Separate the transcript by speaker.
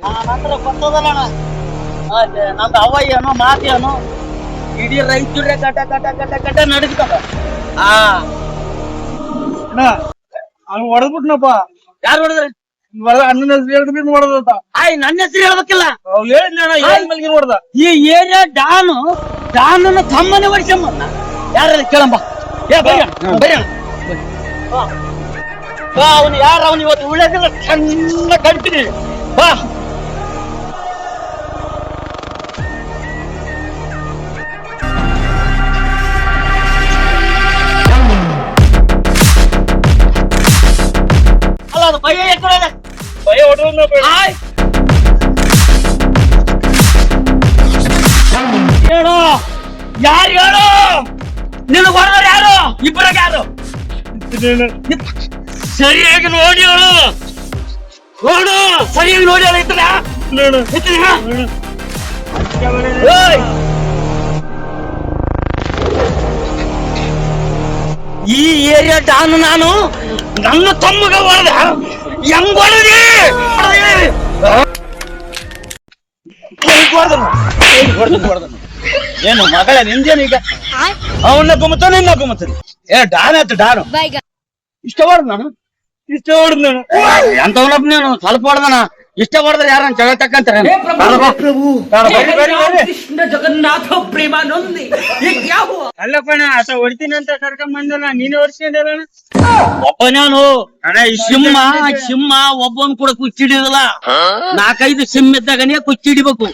Speaker 1: ನಂತರ ಗೊತ್ತದಲ್ಲ ನಮ್ದು ಅವಯ್ಯನೋ ಮಾತಿಯನೋ ಇಡೀ ರೈತರೇ ಕಟ ಕಟ ಕಟ ಕಟ ನಡೀತದ.
Speaker 2: ಅವ್ನು ಹೊಡೆದ್ಬಿಟ್ನಪ್ಪ.
Speaker 1: ಯಾರು ಹೊಡೆದ್ರಿ?
Speaker 2: ಅಣ್ಣನ ಹೆಸರು ಹೇಳ್ಬಿಟ್ಟು ಹೊಡೆದ.
Speaker 1: ಆಯ್ ನನ್ನ ಹೆಸರು ಹೇಳ್ಬೇಕಿಲ್ಲ.
Speaker 2: ಹೇಳಿದ್ನ ಹೊಡೆದ.
Speaker 1: ಈ ಏರಿಯಾ ಡಾನನ ತಮ್ಮನೆ ವರ್ಷಮ್ಮನ್ನ ಯಾರಲ್ಲಿ ಕೇಳಂಬ. ಅವನು ಯಾರ ಅವನು ಇವತ್ತು ಉಳ್ಳೆದಿಲ್ಲ ಚೆನ್ನ ಕಟ್ತೀನಿ ಬಾ. ಅಲ್ಲ ಅದು ಭಯ ಎತ್ಕೊಳ್ಳೋದೆ
Speaker 2: ಭಯ ಹೊಡೆದ.
Speaker 1: ಹೇಳು ಯಾರು ಹೇಳು ನಿನಗೆ ಹೊಡೆದವ್ರು ಯಾರು? ಇಬ್ಬರಾಗ ಯಾರು? ಸರಿಯಾಗಿ ನೋಡಿ ಹೇಳು. ನೋಡು ಸರಿಯಾಗಿ ನೋಡಿ ಹೇಳು. ಈ ಏರಿಯಾ ಡಾನು ನಾನು ನನ್ನ ತಮ್ಮಗ ಹೊಡೆದ ಹೆಂಗ್ ಹೊಡೆದಿ? ಏನು ಮಗಳ ನಿಂದೇನು ಈಗ? ಅವನ್ನ ಗುಮ್ಮತಾನೆ ಇನ್ನ ಗುಮ್ಮತಾನೆ. ಡಾನ್ ಆಯ್ತು ಡಾನು. ಇಷ್ಟ ಹೊಡೆದ್ ನಾನು ಎಂತವನಪ್ಪ ನೀನು ಸ್ವಲ್ಪ ಹೊಡೆದನ. ಇಷ್ಟ ಹೊಡೆದ್ರೆ ಯಾರ ಜಗ ತಕ್ಕಂತಾರೆ.
Speaker 3: ಕೃಷ್ಣ ಜಗನ್ನಾಥ ಪ್ರೇಮಾನಂದಿ
Speaker 2: ಅಲ್ಲಪ್ಪಣ ಆತ ಹೊಡಿತೀನಿ ಅಂತ ಕರ್ಕೊಂಡ್ ಬಂದಲ್ಲ, ನೀನು ಹೊಡ್ಸ್ಕೊಂಡಲ್ಲ.
Speaker 1: ಒಬ್ಬನಾನು ಸಿಂಹ ಒಬ್ಬನ್ ಕೂಡ ಕುಚ್ಚಿಡಿದಲ್ಲ. 4-5 ಸಿಂಹ ಇದ್ದಾಗನೇ ಕುಚ್ಚಿಡಿಬೇಕು.